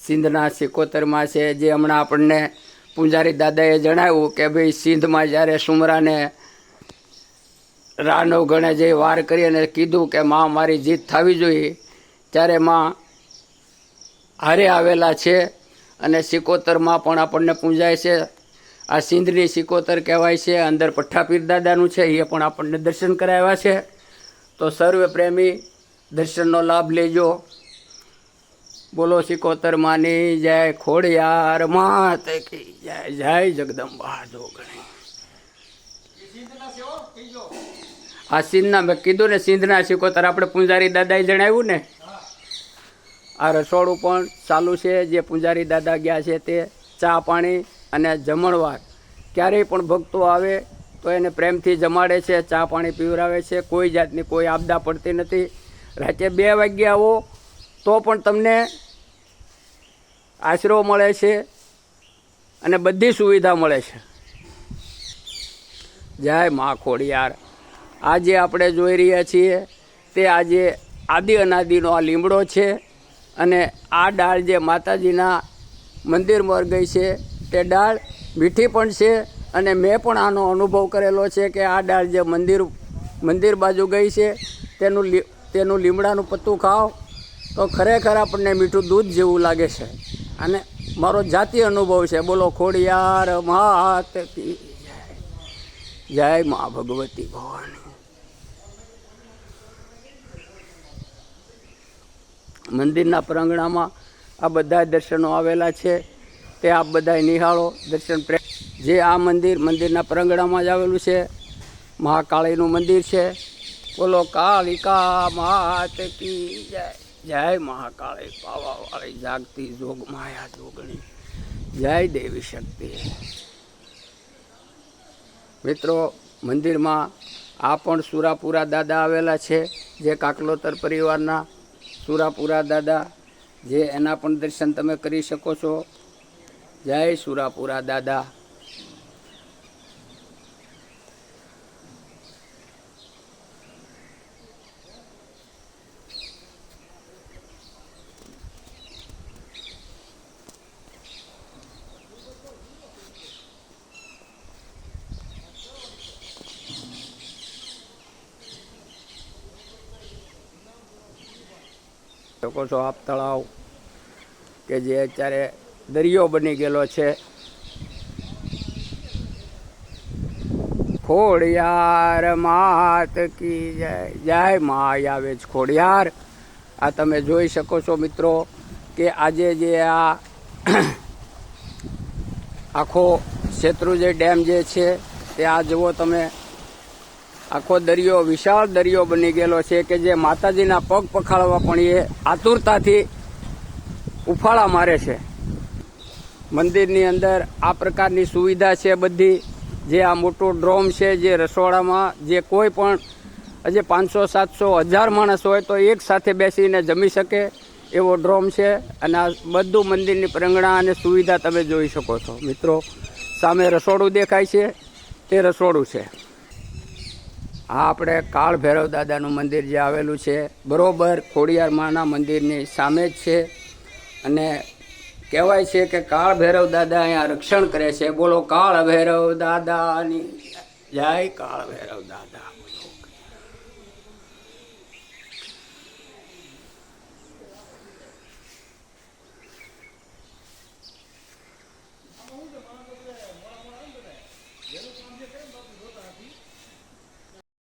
સિંધના સિકોતરમાં છે, જે હમણાં આપણને પૂંજારી દાદાએ જણાવ્યું કે ભાઈ સિંધમાં જ્યારે સુમરાને રાનવ ગણે જે વાર કરી અને કીધું કે માં મારી જીત થવી જોઈએ, ત્યારે માં હારે આવેલા છે અને સિકોતરમાં પણ આપણને પૂંજાય છે. આ સિંધની સિકોતર કહેવાય છે. અંદર પઠ્ઠાપીર દાદાનું છે, એ પણ આપણને દર્શન કરાવ્યા છે. તો સર્વે પ્રેમી દર્શનનો લાભ લેજો. બોલો સિકોતર માની જય, ખોડિયાર માત કી જય. જય જગદંબા જોગણી. આ સિંધના મેં કીધું ને, સિંધના સિકોતર આપણે પૂંજારી દાદાએ જણાવ્યું ને. આ રસોડું પણ ચાલુ છે. જે પૂંજારી દાદા ગયા છે તે ચા પાણી અને જમણવાર ક્યારેય પણ ભક્તો આવે તો એને પ્રેમથી જમાડે છે, ચા પાણી પીવરાવે છે. કોઈ જાતની કોઈ આપદા પડતી નથી. રાતે 2 વાગ્યે આવો તો પણ તમને આશરો મળે છે અને બધી સુવિધા મળે છે. જય મા ખોડિયાર. આજે આપણે જોઈ રહ્યા છીએ તે આજે આદિ અનાદિનો આ લીમડો છે અને આ ડાળ જે માતાજીના મંદિરમાં ગઈ છે તે ડાળ મીઠી પણ છે અને મેં પણ આનો અનુભવ કરેલો છે કે આ ડાળ જે મંદિર બાજુ ગઈ છે તેનું લીમડાનું પત્તું ખાઓ તો ખરેખર આપણને મીઠું દૂધ જેવું લાગે છે. અને મારો જાતિ અનુભવ છે. બોલો ખોડિયાર માત કી જય. જય મા ભગવતી ભવાની. મંદિરના પ્રાંગણામાં આ બધા દર્શનો આવેલા છે, તે આપ બધા નિહાળો. દર્શન જે આ મંદિરના પ્રાંગણામાં જ આવેલું છે. મહાકાળીનું મંદિર છે. બોલો કાલિકા માત કી જય. જય મહાકાળી પાવાવાળી જાગતી જોગ માયા જોગણી. જય દેવી શક્તિ. મિત્રો, મંદિરમાં આ પણ સુરાપુરા દાદા આવેલા છે, જે કાકલોતર પરિવારના સુરાપુરા દાદા, જે એના પણ દર્શન તમે કરી શકો છો. જય સુરાપુરા દાદા. શકો છો આપ તળાવ કે જે અત્યારે દરિયો બની ગયેલો છે. ખોડિયાર માત કી જય. જય મા આવે જ ખોડિયાર. આ તમે જોઈ શકો છો મિત્રો કે આજે જે આ આખો શેત્રુંજય ડેમ જે છે તે આ જુઓ તમે, આખો દરિયો વિશાળ દરિયો બની ગયેલો છે કે જે માતાજીના પગ પખાળવા પણ એ આતુરતાથી ઉફાળા મારે છે. મંદિરની અંદર આ પ્રકારની સુવિધા છે બધી. જે આ મોટો ડ્રોમ છે, જે રસોડામાં જે કોઈ પણ હજી 500, 700, 1000 માણસ હોય તો એક સાથે બેસીને જમી શકે એવો ડ્રોમ છે. અને આ બધું મંદિરની પ્રાંગણા અને સુવિધા તમે જોઈ શકો છો. મિત્રો, સામે રસોડું દેખાય છે, તે રસોડું છે. આ આપણે કાળ ભૈરવ દાદાનું મંદિર જે આવેલું છે, બરોબર ખોડિયાર માના મંદિરની સામે જ છે. અને કહેવાય છે કે કાળ ભૈરવ દાદા અહીંયા રક્ષણ કરે છે. બોલો કાળ ભૈરવ દાદાની જય. કાળ ભૈરવ દાદા.